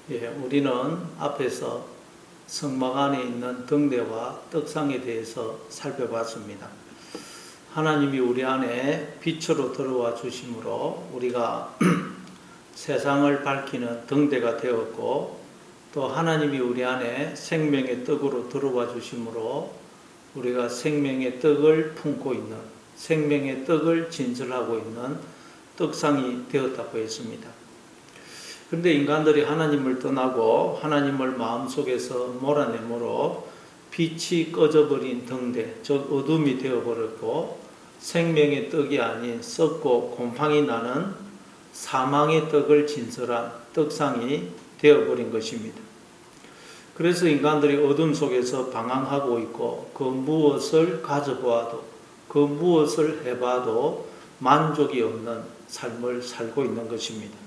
우리는 앞에서 성막 안에 있는 등대와 떡상에 대해서 살펴봤습니다. 하나님이 우리 안에 빛으로 들어와 주심으로 우리가 세상을 밝히는 등대가 되었고, 또 하나님이 우리 안에 생명의 떡으로 들어와 주심으로 우리가 생명의 떡을 품고 있는, 생명의 떡을 진설하고 있는 떡상이 되었다고 했습니다. 그런데 인간들이 하나님을 떠나고 하나님을 마음속에서 몰아내므로 빛이 꺼져버린 등대, 즉 어둠이 되어버렸고, 생명의 떡이 아닌 썩고 곰팡이 나는 사망의 떡을 진설한 떡상이 되어버린 것입니다. 그래서 인간들이 어둠 속에서 방황하고 있고, 그 무엇을 가져보아도, 그 무엇을 해봐도 만족이 없는 삶을 살고 있는 것입니다.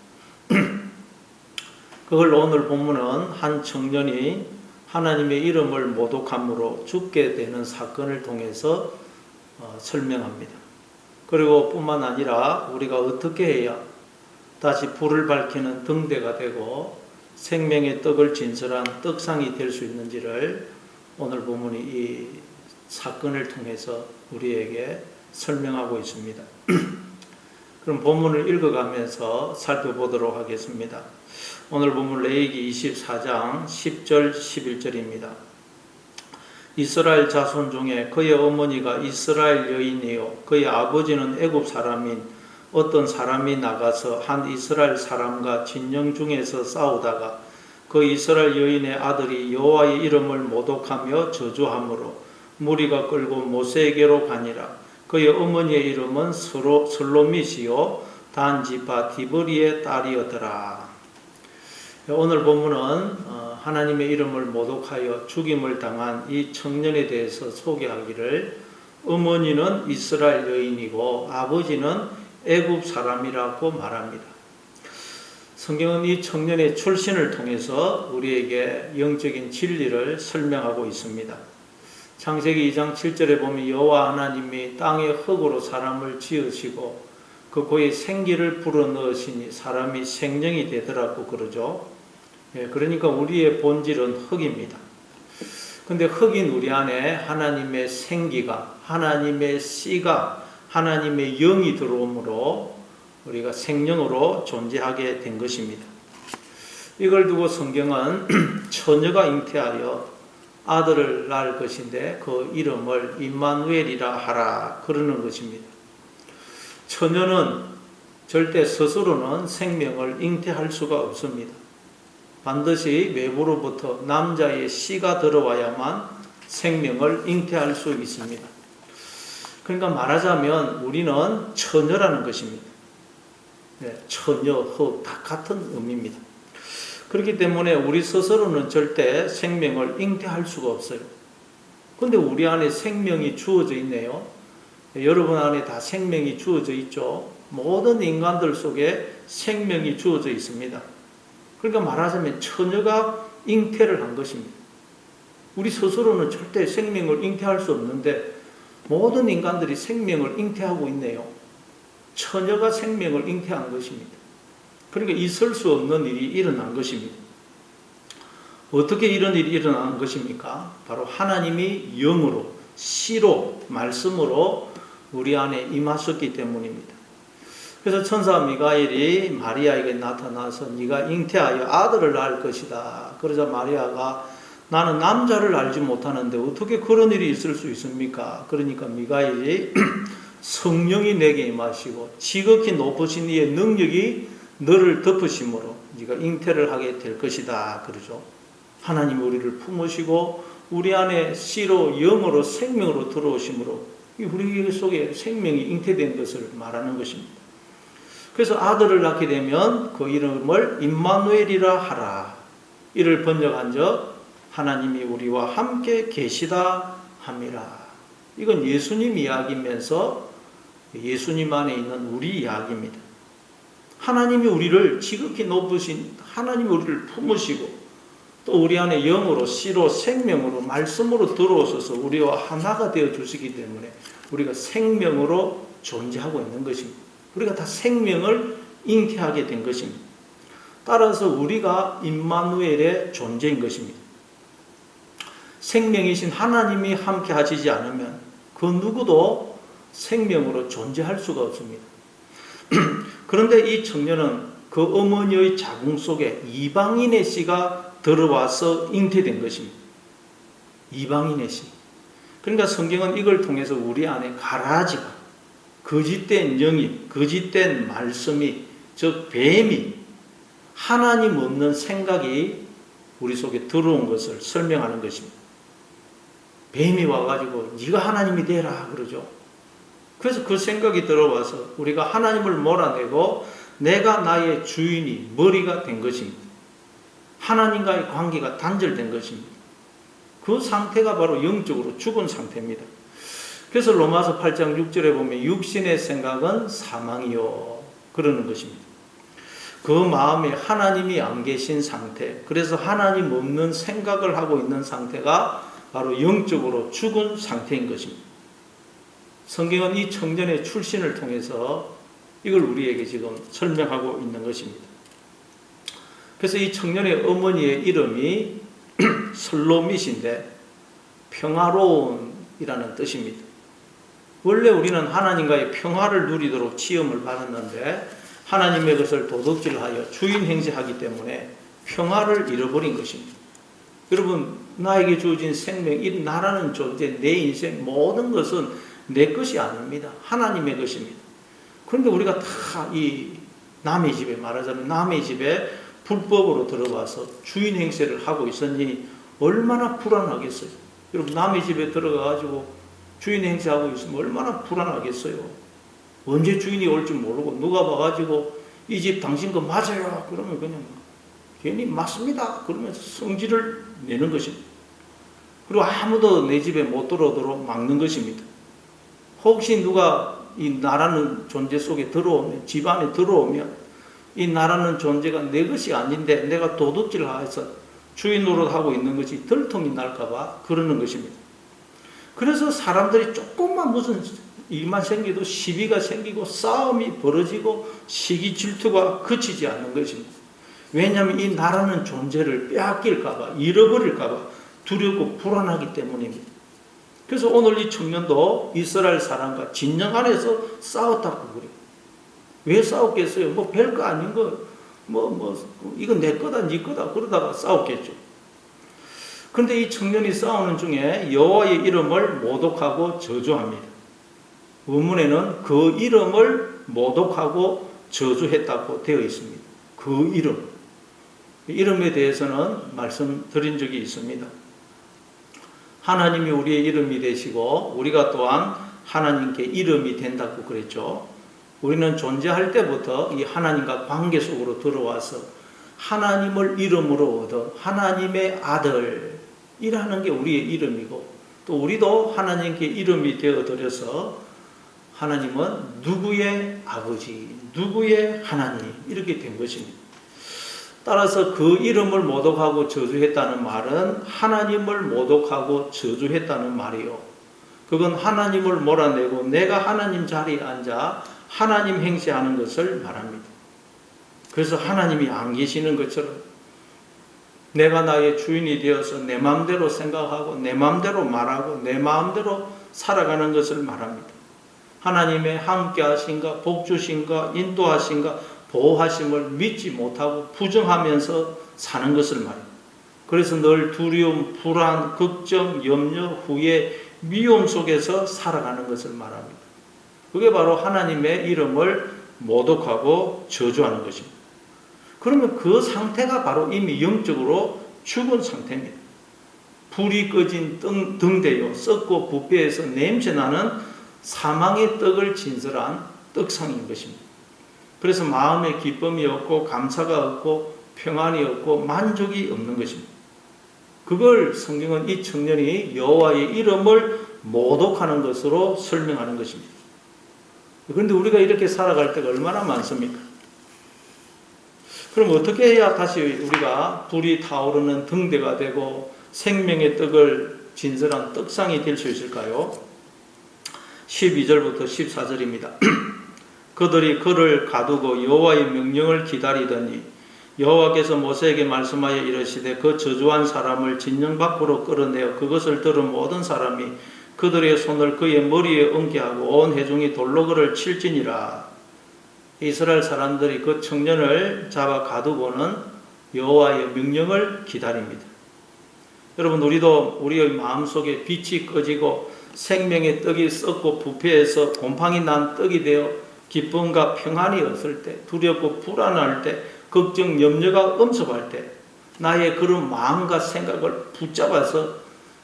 그걸 오늘 본문은 한 청년이 하나님의 이름을 모독함으로 죽게 되는 사건을 통해서 설명합니다. 그리고 뿐만 아니라 우리가 어떻게 해야 다시 불을 밝히는 등대가 되고 생명의 떡을 진설한 떡상이 될 수 있는지를 오늘 본문이 이 사건을 통해서 우리에게 설명하고 있습니다. 그럼 본문을 읽어가면서 살펴보도록 하겠습니다. 오늘 본문 레위기 24장 10절 11절입니다. 이스라엘 자손 중에 그의 어머니가 이스라엘 여인이요 그의 아버지는 애굽 사람인 어떤 사람이 나가서 한 이스라엘 사람과 진영 중에서 싸우다가 그 이스라엘 여인의 아들이 여호와의 이름을 모독하며 저주함으로 무리가 끌고 모세에게로 가니라. 그의 어머니의 이름은 슬로밋이요 단 지파 디브리의 딸이었더라. 오늘 본문은 하나님의 이름을 모독하여 죽임을 당한 이 청년에 대해서 소개하기를, 어머니는 이스라엘 여인이고 아버지는 애굽 사람이라고 말합니다. 성경은 이 청년의 출신을 통해서 우리에게 영적인 진리를 설명하고 있습니다. 창세기 2장 7절에 보면 여호와 하나님이 땅의 흙으로 사람을 지으시고 그 고에 생기를 불어넣으시니 사람이 생명이 되더라고 그러죠. 그러니까 우리의 본질은 흙입니다. 근데 흙인 우리 안에 하나님의 생기가, 하나님의 씨가, 하나님의 영이 들어오므로 우리가 생명으로 존재하게 된 것입니다. 이걸 두고 성경은 처녀가 잉태하여 아들을 낳을 것인데 그 이름을 임마누엘이라 하라 그러는 것입니다. 처녀는 절대 스스로는 생명을 잉태할 수가 없습니다. 반드시 외부로부터 남자의 씨가 들어와야만 생명을 잉태할 수 있습니다. 그러니까 말하자면 우리는 처녀라는 것입니다. 처녀, 흙 다 같은 의미입니다. 그렇기 때문에 우리 스스로는 절대 생명을 잉태할 수가 없어요. 그런데 우리 안에 생명이 주어져 있네요. 여러분 안에 다 생명이 주어져 있죠. 모든 인간들 속에 생명이 주어져 있습니다. 그러니까 말하자면 처녀가 잉태를 한 것입니다. 우리 스스로는 절대 생명을 잉태할 수 없는데 모든 인간들이 생명을 잉태하고 있네요. 처녀가 생명을 잉태한 것입니다. 그러니까 있을 수 없는 일이 일어난 것입니다. 어떻게 이런 일이 일어난 것입니까? 바로 하나님이 영으로, 씨로, 말씀으로 우리 안에 임하셨기 때문입니다. 그래서 천사 미가엘이 마리아에게 나타나서 네가 잉태하여 아들을 낳을 것이다. 그러자 마리아가 나는 남자를 알지 못하는데 어떻게 그런 일이 있을 수 있습니까? 그러니까 미가엘이 성령이 내게 임하시고 지극히 높으신 이의 능력이 너를 덮으심으로 네가 잉태를 하게 될 것이다. 그러죠. 하나님이 우리를 품으시고 우리 안에 씨로 영으로 생명으로 들어오심으로 우리 속에 생명이 잉태된 것을 말하는 것입니다. 그래서 아들을 낳게 되면 그 이름을 임마누엘이라 하라. 이를 번역한 적 하나님이 우리와 함께 계시다 함이라. 이건 예수님 이야기면서 예수님 안에 있는 우리 이야기입니다. 하나님이 우리를 지극히 높으신 하나님이 우리를 품으시고 또 우리 안에 영으로 씨로 생명으로 말씀으로 들어오셔서 우리와 하나가 되어 주시기 때문에 우리가 생명으로 존재하고 있는 것입니다. 우리가 다 생명을 잉태하게 된 것입니다. 따라서 우리가 임마누엘의 존재인 것입니다. 생명이신 하나님이 함께 하시지 않으면 그 누구도 생명으로 존재할 수가 없습니다. 그런데 이 청년은 그 어머니의 자궁 속에 이방인의 씨가 들어와서 잉태된 것입니다. 이방인의 씨. 그러니까 성경은 이걸 통해서 우리 안에 가라지가, 거짓된 영이, 거짓된 말씀이, 즉 뱀이, 하나님 없는 생각이 우리 속에 들어온 것을 설명하는 것입니다. 뱀이 와가지고 네가 하나님이 되라 그러죠. 그래서 그 생각이 들어와서 우리가 하나님을 몰아내고 내가 나의 주인이, 머리가 된 것입니다. 하나님과의 관계가 단절된 것입니다. 그 상태가 바로 영적으로 죽은 상태입니다. 그래서 로마서 8장 6절에 보면 육신의 생각은 사망이요 그러는 것입니다. 그 마음에 하나님이 안 계신 상태, 그래서 하나님 없는 생각을 하고 있는 상태가 바로 영적으로 죽은 상태인 것입니다. 성경은 이 청년의 출신을 통해서 이걸 우리에게 지금 설명하고 있는 것입니다. 그래서 이 청년의 어머니의 이름이 슬로밋인데 평화로운이라는 뜻입니다. 원래 우리는 하나님과의 평화를 누리도록 지음을 받았는데 하나님의 것을 도둑질하여 주인 행세하기 때문에 평화를 잃어버린 것입니다. 여러분, 나에게 주어진 생명, 이 나라는 존재, 내 인생 모든 것은 내 것이 아닙니다. 하나님의 것입니다. 그런데 우리가 다 이 남의 집에, 말하자면 남의 집에 불법으로 들어와서 주인 행세를 하고 있으니 얼마나 불안하겠어요. 여러분, 남의 집에 들어가가지고 주인 행세하고 있으면 얼마나 불안하겠어요. 언제 주인이 올 줄 모르고 누가 봐가지고 이 집 당신 거 맞아요 그러면 그냥 괜히 맞습니다 그러면서 성질을 내는 것입니다. 그리고 아무도 내 집에 못 들어오도록 막는 것입니다. 혹시 누가 이 나라는 존재 속에 들어오면, 집 안에 들어오면 이 나라는 존재가 내 것이 아닌데 내가 도둑질해서 주인 노릇하고 있는 것이 들통이 날까봐 그러는 것입니다. 그래서 사람들이 조금만 무슨 일만 생기도 시비가 생기고 싸움이 벌어지고 시기 질투가 그치지 않는 것입니다. 왜냐하면 이 나라는 존재를 빼앗길까봐, 잃어버릴까봐 두렵고 불안하기 때문입니다. 그래서 오늘 이 청년도 이스라엘 사람과 진영 안에서 싸웠다고 그래요. 왜 싸웠겠어요? 뭐 별거 아닌 거, 이건 내 거다, 네 거다 그러다가 싸웠겠죠. 그런데 이 청년이 싸우는 중에 여호와의 이름을 모독하고 저주합니다. 원문에는 그 이름을 모독하고 저주했다고 되어 있습니다. 그 이름에 대해서는 말씀드린 적이 있습니다. 하나님이 우리의 이름이 되시고 우리가 또한 하나님께 이름이 된다고 그랬죠. 우리는 존재할 때부터 이 하나님과 관계 속으로 들어와서 하나님을 이름으로 얻어 하나님의 아들이라는 게 우리의 이름이고, 또 우리도 하나님께 이름이 되어드려서 하나님은 누구의 아버지, 누구의 하나님 이렇게 된 것입니다. 따라서 그 이름을 모독하고 저주했다는 말은 하나님을 모독하고 저주했다는 말이요. 그건 하나님을 몰아내고 내가 하나님 자리에 앉아 하나님 행세하는 것을 말합니다. 그래서 하나님이 안 계시는 것처럼 내가 나의 주인이 되어서 내 마음대로 생각하고 내 마음대로 말하고 내 마음대로 살아가는 것을 말합니다. 하나님의 함께 하신가, 복주신가, 인도하신가, 보호하심을 믿지 못하고 부정하면서 사는 것을 말입니다. 그래서 늘 두려움, 불안, 걱정, 염려, 후회, 미움 속에서 살아가는 것을 말합니다. 그게 바로 하나님의 이름을 모독하고 저주하는 것입니다. 그러면 그 상태가 바로 이미 영적으로 죽은 상태입니다. 불이 꺼진 등대요, 썩고 부패해서 냄새나는 사망의 떡을 진설한 떡상인 것입니다. 그래서 마음에 기쁨이 없고 감사가 없고 평안이 없고 만족이 없는 것입니다. 그걸 성경은 이 청년이 여호와의 이름을 모독하는 것으로 설명하는 것입니다. 그런데 우리가 이렇게 살아갈 때가 얼마나 많습니까? 그럼 어떻게 해야 다시 우리가 불이 타오르는 등대가 되고 생명의 떡을 진설한 떡상이 될 수 있을까요? 12절부터 14절입니다. 그들이 그를 가두고 여호와의 명령을 기다리더니 여호와께서 모세에게 말씀하여 이르시되 그 저주한 사람을 진영 밖으로 끌어내어 그것을 들은 모든 사람이 그들의 손을 그의 머리에 얹게 하고 온 회중이 돌로 그를 칠지니라. 이스라엘 사람들이 그 청년을 잡아 가두고는 여호와의 명령을 기다립니다. 여러분, 우리도 우리의 마음속에 빛이 꺼지고 생명의 떡이 썩고 부패해서 곰팡이 난 떡이 되어 기쁨과 평안이 없을 때, 두렵고 불안할 때, 걱정, 염려가 엄습할 때 나의 그런 마음과 생각을 붙잡아서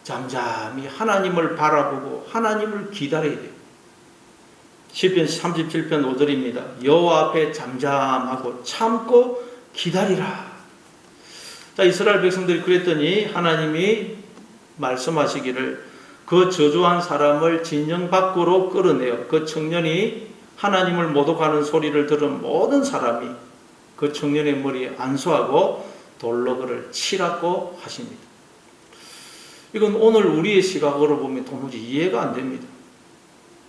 잠잠히 하나님을 바라보고 하나님을 기다려야 돼요. 시편 37편 5절입니다. 여호와 앞에 잠잠하고 참고 기다리라. 자, 이스라엘 백성들이 그랬더니 하나님이 말씀하시기를 그 저주한 사람을 진영 밖으로 끌어내어 그 청년이 하나님을 모독하는 소리를 들은 모든 사람이 그 청년의 머리에 안수하고 돌로 그를 치라고 하십니다. 이건 오늘 우리의 시각으로 보면 도무지 이해가 안 됩니다.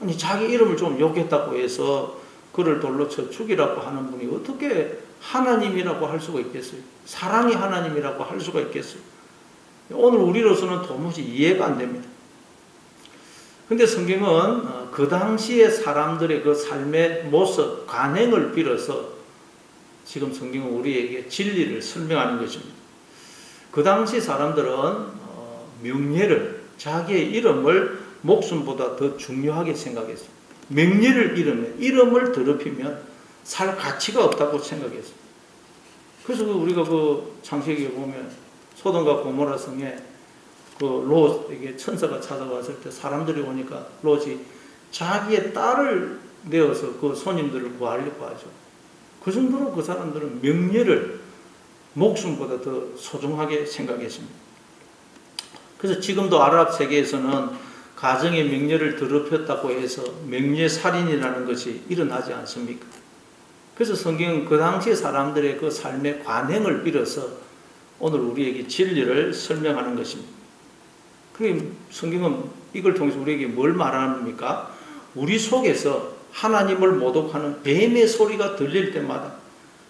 아니, 자기 이름을 좀 욕했다고 해서 그를 돌로 쳐 죽이라고 하는 분이 어떻게 하나님이라고 할 수가 있겠어요? 사랑이 하나님이라고 할 수가 있겠어요? 오늘 우리로서는 도무지 이해가 안 됩니다. 근데 성경은 그 당시의 사람들의 그 삶의 모습, 관행을 빌어서 지금 성경은 우리에게 진리를 설명하는 것입니다. 그 당시 사람들은 명예를, 자기의 이름을 목숨보다 더 중요하게 생각했어요. 명예를 잃으면, 이름을 더럽히면 살 가치가 없다고 생각했어요. 그래서 우리가 그 창세기에 보면 소돔과 고모라 성에 그 롯에게 천사가 찾아왔을 때 사람들이 오니까 롯이 자기의 딸을 내어서 그 손님들을 구하려고 하죠. 그 정도로 그 사람들은 명예를 목숨보다 더 소중하게 생각했습니다. 그래서 지금도 아랍 세계에서는 가정의 명예를 더럽혔다고 해서 명예살인이라는 것이 일어나지 않습니까? 그래서 성경은 그 당시 사람들의 그 삶의 관행을 빌어서 오늘 우리에게 진리를 설명하는 것입니다. 그럼 성경은 이걸 통해서 우리에게 뭘 말합니까? 우리 속에서 하나님을 모독하는 뱀의 소리가 들릴 때마다,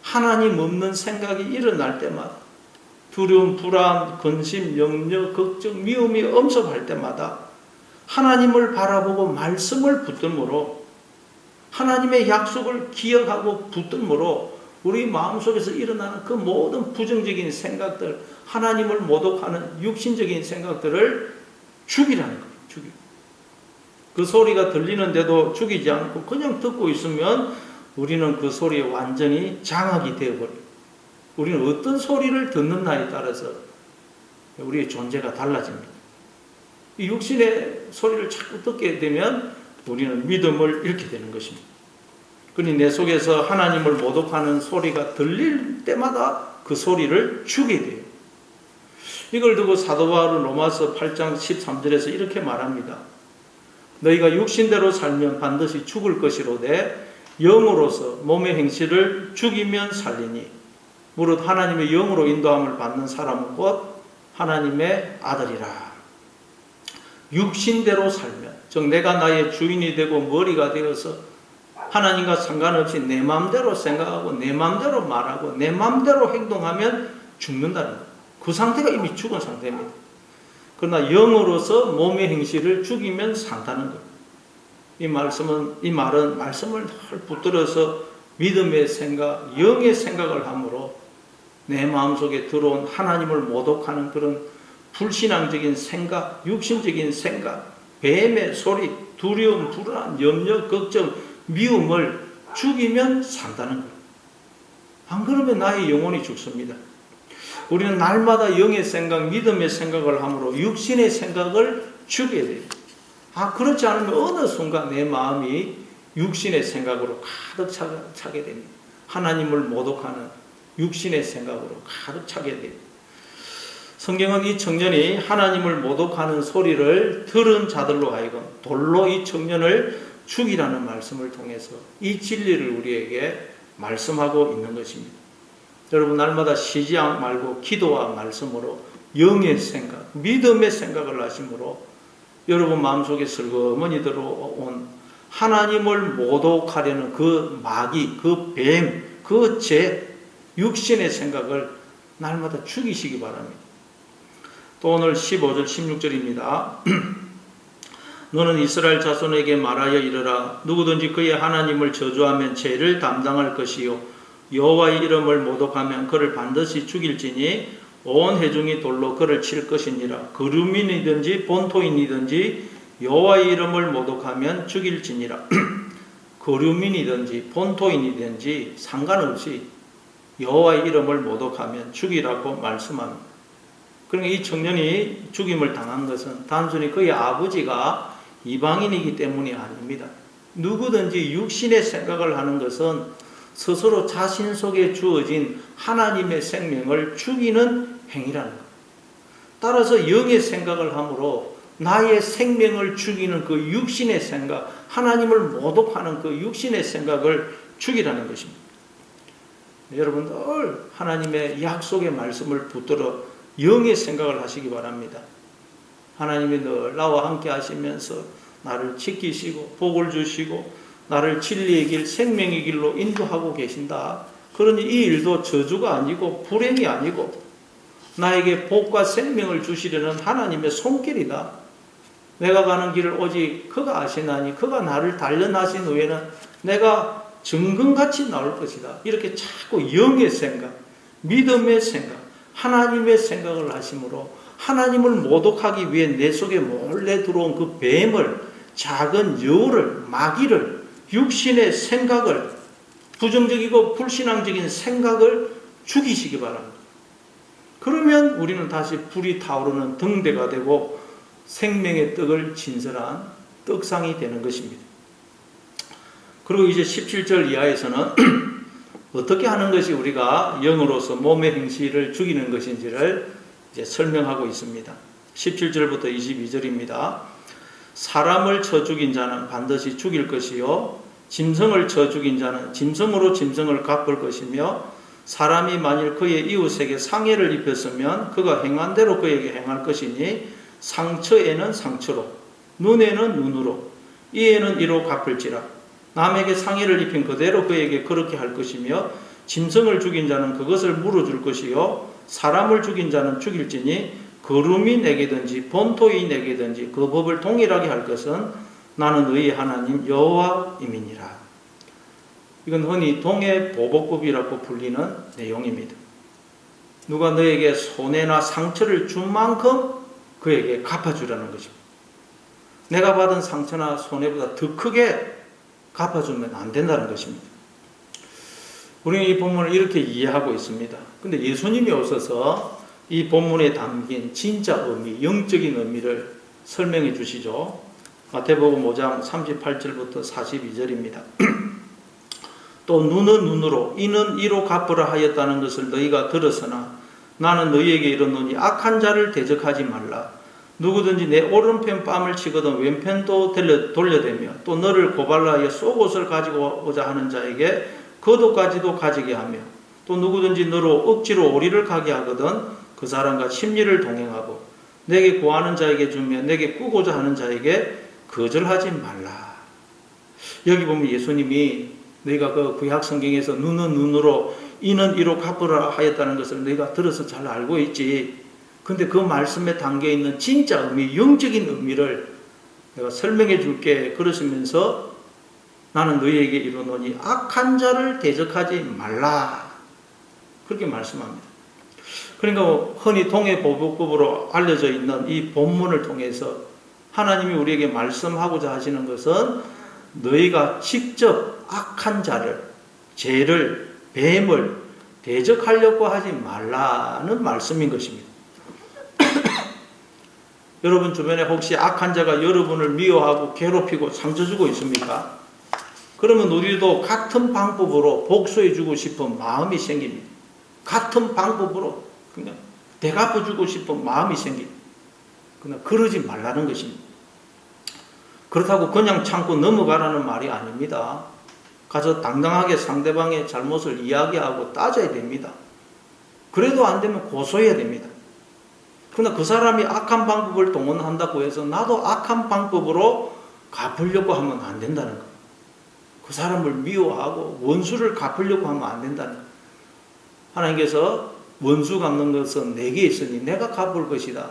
하나님 없는 생각이 일어날 때마다, 두려움, 불안, 근심, 염려, 걱정, 미움이 엄습할 때마다 하나님을 바라보고 말씀을 붙들므로, 하나님의 약속을 기억하고 붙들므로 우리 마음속에서 일어나는 그 모든 부정적인 생각들, 하나님을 모독하는 육신적인 생각들을 죽이라는 거예요. 죽이고. 그 소리가 들리는데도 죽이지 않고 그냥 듣고 있으면 우리는 그 소리에 완전히 장악이 되어버려요. 우리는 어떤 소리를 듣는냐에 따라서 우리의 존재가 달라집니다. 이 육신의 소리를 자꾸 듣게 되면 우리는 믿음을 잃게 되는 것입니다. 그러니 내 속에서 하나님을 모독하는 소리가 들릴 때마다 그 소리를 죽여야 돼요. 이걸 두고 사도 바울은 로마서 8장 13절에서 이렇게 말합니다. 너희가 육신대로 살면 반드시 죽을 것이로되 영으로서 몸의 행실을 죽이면 살리니 무릇 하나님의 영으로 인도함을 받는 사람은 곧 하나님의 아들이라. 육신대로 살면, 즉 내가 나의 주인이 되고 머리가 되어서 하나님과 상관없이 내 마음대로 생각하고 내 마음대로 말하고 내 마음대로 행동하면 죽는다는 거예요. 그 상태가 이미 죽은 상태입니다. 그러나 영으로서 몸의 행실을 죽이면 산다는 거예요. 이 말은 말씀을 늘 붙들어서 믿음의 생각, 영의 생각을 함으로 내 마음속에 들어온 하나님을 모독하는 그런 불신앙적인 생각, 육신적인 생각, 뱀의 소리, 두려움, 불안, 염려, 걱정, 미움을 죽이면 산다는 거예요. 안 그러면 나의 영혼이 죽습니다. 우리는 날마다 영의 생각, 믿음의 생각을 함으로 육신의 생각을 죽여야 돼요. 그렇지 않으면 어느 순간 내 마음이 육신의 생각으로 가득 차게 됩니다. 하나님을 모독하는 육신의 생각으로 가득 차게 돼요. 성경은 이 청년이 하나님을 모독하는 소리를 들은 자들로 하여금 돌로 이 청년을 죽이라는 말씀을 통해서 이 진리를 우리에게 말씀하고 있는 것입니다. 여러분, 날마다 쉬지 말고 기도와 말씀으로 영의 생각, 믿음의 생각을 하심으로 여러분 마음속에 슬그머니 들어온 하나님을 모독하려는 그 마귀, 그 뱀, 그 죄, 육신의 생각을 날마다 죽이시기 바랍니다. 또 오늘 15절 16절입니다. 너는 이스라엘 자손에게 말하여 이르라. 누구든지 그의 하나님을 저주하면 죄를 담당할 것이요 여호와의 이름을 모독하면 그를 반드시 죽일지니 온 회중이 돌로 그를 칠 것이니라. 거류민이든지 본토인이든지 여호와의 이름을 모독하면 죽일지니라. 거류민이든지 본토인이든지 상관없이 여호와의 이름을 모독하면 죽이라고 말씀합니다. 그러니까 이 청년이 죽임을 당한 것은 단순히 그의 아버지가 이방인이기 때문이 아닙니다. 누구든지 육신의 생각을 하는 것은 스스로 자신 속에 주어진 하나님의 생명을 죽이는 행위라는 것. 따라서 영의 생각을 함으로 나의 생명을 죽이는 그 육신의 생각, 하나님을 모독하는 그 육신의 생각을 죽이라는 것입니다. 여러분 늘 하나님의 약속의 말씀을 붙들어 영의 생각을 하시기 바랍니다. 하나님이 늘 나와 함께 하시면서 나를 지키시고 복을 주시고 나를 진리의 길, 생명의 길로 인도하고 계신다. 그러니 이 일도 저주가 아니고 불행이 아니고 나에게 복과 생명을 주시려는 하나님의 손길이다. 내가 가는 길을 오직 그가 아시나니 그가 나를 단련하신 후에는 내가 정금같이 나올 것이다. 이렇게 자꾸 영의 생각, 믿음의 생각, 하나님의 생각을 하심으로 하나님을 모독하기 위해 내 속에 몰래 들어온 그 뱀을, 작은 여우를, 마귀를, 육신의 생각을, 부정적이고 불신앙적인 생각을 죽이시기 바랍니다. 그러면 우리는 다시 불이 타오르는 등대가 되고 생명의 떡을 진설한 떡상이 되는 것입니다. 그리고 이제 17절 이하에서는 어떻게 하는 것이 우리가 영으로서 몸의 행실을 죽이는 것인지를 이제 설명하고 있습니다. 17절부터 22절입니다. 사람을 쳐 죽인 자는 반드시 죽일 것이요 짐승을 쳐 죽인 자는 짐승으로 짐승을 갚을 것이며 사람이 만일 그의 이웃에게 상해를 입혔으면 그가 행한 대로 그에게 행할 것이니 상처에는 상처로 눈에는 눈으로 이에는 이로 갚을지라. 남에게 상해를 입힌 그대로 그에게 그렇게 할 것이며 짐승을 죽인 자는 그것을 물어줄 것이요 사람을 죽인 자는 죽일지니 거루이 내게든지 본토이 내게든지 그 법을 동일하게 할 것은 나는 너희 하나님 여호와임이니라. 이건 흔히 동해 보복법이라고 불리는 내용입니다. 누가 너에게 손해나 상처를 준 만큼 그에게 갚아주라는 것입니다. 내가 받은 상처나 손해보다 더 크게 갚아주면 안 된다는 것입니다. 우리는 이 본문을 이렇게 이해하고 있습니다. 근데 예수님이 오셔서 이 본문에 담긴 진짜 의미, 영적인 의미를 설명해 주시죠. 마태복음 5장 38절부터 42절입니다. 또 눈은 눈으로 이는 이로 갚으라 하였다는 것을 너희가 들었으나 나는 너희에게 이르노니 악한 자를 대적하지 말라. 누구든지 내 오른편 뺨을 치거든 왼편도 돌려대며 또 너를 고발하여 속옷을 가지고 오자 하는 자에게 겉옷까지도 가지게 하며 또 누구든지 너로 억지로 오리를 가게 하거든 그 사람과 심리를 동행하고 내게 구하는 자에게 주며 내게 꾸고자 하는 자에게 거절하지 말라. 여기 보면 예수님이 너희가 그 구약 성경에서 눈은 눈으로 이는 이로 갚으라 하였다는 것을 너희가 들어서 잘 알고 있지. 근데 그 말씀에 담겨 있는 진짜 의미, 영적인 의미를 내가 설명해 줄게. 그러시면서 나는 너희에게 이르노니 악한 자를 대적하지 말라. 그렇게 말씀합니다. 그러니까 흔히 동해보복법으로 알려져 있는 이 본문을 통해서 하나님이 우리에게 말씀하고자 하시는 것은 너희가 직접 악한 자를, 죄를, 뱀을 대적하려고 하지 말라는 말씀인 것입니다. 여러분 주변에 혹시 악한 자가 여러분을 미워하고 괴롭히고 상처 주고 있습니까? 그러면 우리도 같은 방법으로 복수해 주고 싶은 마음이 생깁니다. 같은 방법으로 그냥 대갚아 주고 싶은 마음이 생깁니다. 그냥 그러지 말라는 것입니다. 그렇다고 그냥 참고 넘어가라는 말이 아닙니다. 가서 당당하게 상대방의 잘못을 이야기하고 따져야 됩니다. 그래도 안 되면 고소해야 됩니다. 그러나 그 사람이 악한 방법을 동원한다고 해서 나도 악한 방법으로 갚으려고 하면 안 된다는 거예요. 그 사람을 미워하고 원수를 갚으려고 하면 안 된다는 거예요. 하나님께서 원수 갚는 것은 내게 있으니 내가 갚을 것이다.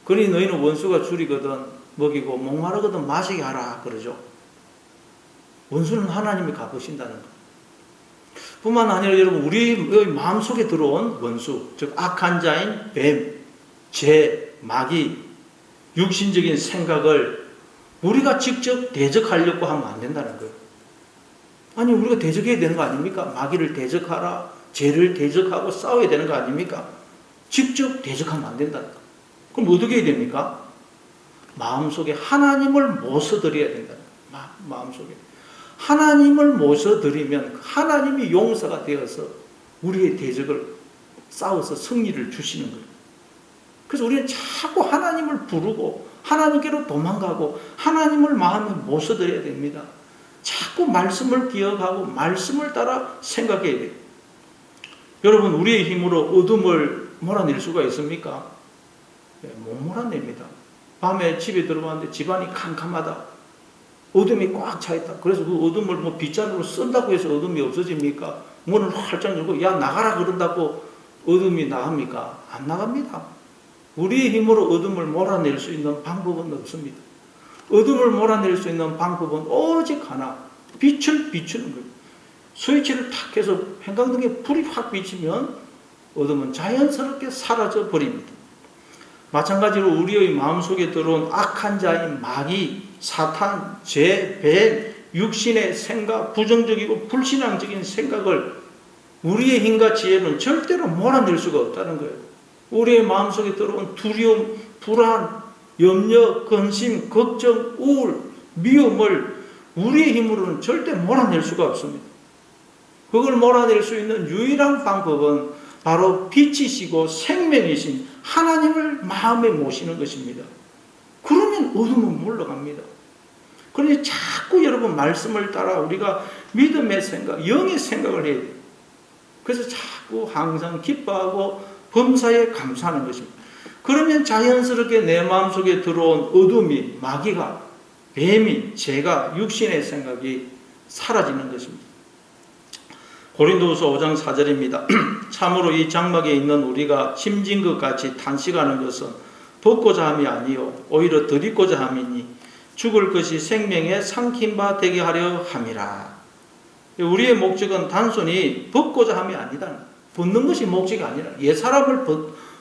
그러니 너희는 원수가 줄이거든 먹이고 목마르거든 마시게 하라 그러죠. 원수는 하나님이 갚으신다는 것. 뿐만 아니라 여러분 우리의 마음속에 들어온 원수, 즉 악한 자인 뱀, 죄, 마귀, 육신적인 생각을 우리가 직접 대적하려고 하면 안 된다는 거예요. 아니 우리가 대적해야 되는 거 아닙니까? 마귀를 대적하라, 죄를 대적하고 싸워야 되는 거 아닙니까? 직접 대적하면 안 된다는 거. 그럼 어떻게 해야 됩니까? 마음속에 하나님을 모셔드려야 된다는 거예요. 마음속에 하나님을 모셔드리면 하나님이 용사가 되어서 우리의 대적을 싸워서 승리를 주시는 거예요. 그래서 우리는 자꾸 하나님을 부르고 하나님께로 도망가고 하나님을 마음에 모셔드려야 됩니다. 자꾸 말씀을 기억하고 말씀을 따라 생각해야 돼요. 여러분 우리의 힘으로 어둠을 몰아낼 수가 있습니까? 못 몰아냅니다. 밤에 집에 들어왔는데 집안이 캄캄하다. 어둠이 꽉 차있다. 그래서 그 어둠을 뭐 빗자루로 쓴다고 해서 어둠이 없어집니까? 문을 활짝 열고 야 나가라 그런다고 어둠이 나갑니까? 안 나갑니다. 우리의 힘으로 어둠을 몰아낼 수 있는 방법은 없습니다. 어둠을 몰아낼 수 있는 방법은 오직 하나, 빛을 비추는 거예요. 스위치를 탁 해서 형광등에 불이 확 비치면 어둠은 자연스럽게 사라져 버립니다. 마찬가지로 우리의 마음속에 들어온 악한 자인 마귀, 사탄, 죄, 뱀, 육신의 생각, 부정적이고 불신앙적인 생각을 우리의 힘과 지혜는 절대로 몰아낼 수가 없다는 거예요. 우리의 마음속에 들어온 두려움, 불안, 염려, 근심, 걱정, 우울, 미움을 우리의 힘으로는 절대 몰아낼 수가 없습니다. 그걸 몰아낼 수 있는 유일한 방법은 바로 빛이시고 생명이신 하나님을 마음에 모시는 것입니다. 그러면 어둠은 물러갑니다. 그러니 자꾸 여러분 말씀을 따라 우리가 믿음의 생각, 영의 생각을 해야 돼요. 그래서 자꾸 항상 기뻐하고 범사에 감사하는 것입니다. 그러면 자연스럽게 내 마음속에 들어온 어둠이, 마귀가, 뱀이, 죄가, 육신의 생각이 사라지는 것입니다. 고린도후서 5장 4절입니다. 참으로 이 장막에 있는 우리가 힘진 것 같이 탄식하는 것은 벗고자 함이 아니요 오히려 덧입고자 함이니 죽을 것이 생명에 삼킨 바 되게 하려 함이라. 우리의 목적은 단순히 벗고자 함이 아니다. 벗는 것이 목적이 아니라 옛사람을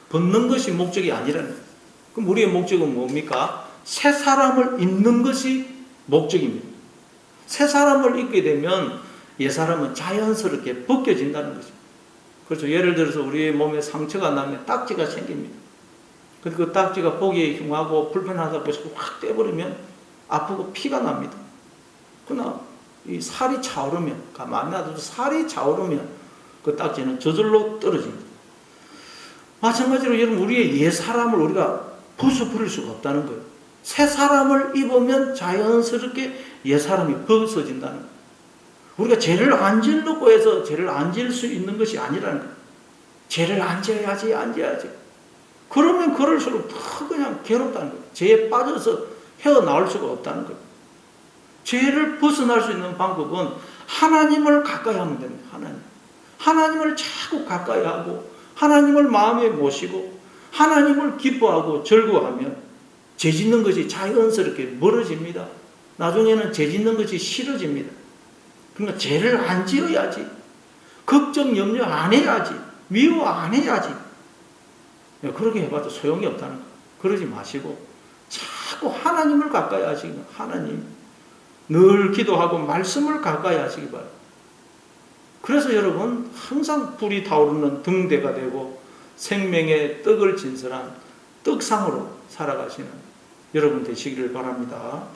벗는 것이 목적이 아니라는 거예요. 그럼 우리의 목적은 뭡니까? 새 사람을 입는 것이 목적입니다. 새 사람을 입게 되면 옛사람은 자연스럽게 벗겨진다는 것입니다. 그렇죠. 예를 들어서 우리의 몸에 상처가 나면 딱지가 생깁니다. 그 딱지가 보기에 흉하고 불편하다고 해서 확 떼버리면 아프고 피가 납니다. 그러나 이 살이 차오르면, 가만히 놔둬도 살이 차오르면 그 딱지는 저절로 떨어집니다. 마찬가지로 여러분 우리의 옛 사람을 우리가 벗어버릴 수가 없다는 거예요. 새 사람을 입으면 자연스럽게 옛 사람이 벗어진다는 거예요. 우리가 죄를 안 지으려고 해서 죄를 안 지을 수 있는 것이 아니라는 거예요. 죄를 안 지어야지. 그러면 그럴수록 더 그냥 괴롭다는 거예요. 죄에 빠져서 헤어나올 수가 없다는 거예요. 죄를 벗어날 수 있는 방법은 하나님을 가까이 하면 됩니다. 하나님을 자꾸 가까이 하고 하나님을 마음에 모시고 하나님을 기뻐하고 즐거워하면 죄 짓는 것이 자연스럽게 멀어집니다. 나중에는 죄 짓는 것이 싫어집니다. 그러니까 죄를 안 지어야지. 걱정, 염려 안 해야지. 미워 안 해야지. 그렇게 해봐도 소용이 없다는 거예요. 그러지 마시고 자꾸 하나님을 가까이 하시기 바랍니다. 하나님. 늘 기도하고 말씀을 가까이 하시기 바랍니다. 그래서 여러분 항상 불이 타오르는 등대가 되고 생명의 떡을 진설한 떡상으로 살아가시는 여러분 되시기를 바랍니다.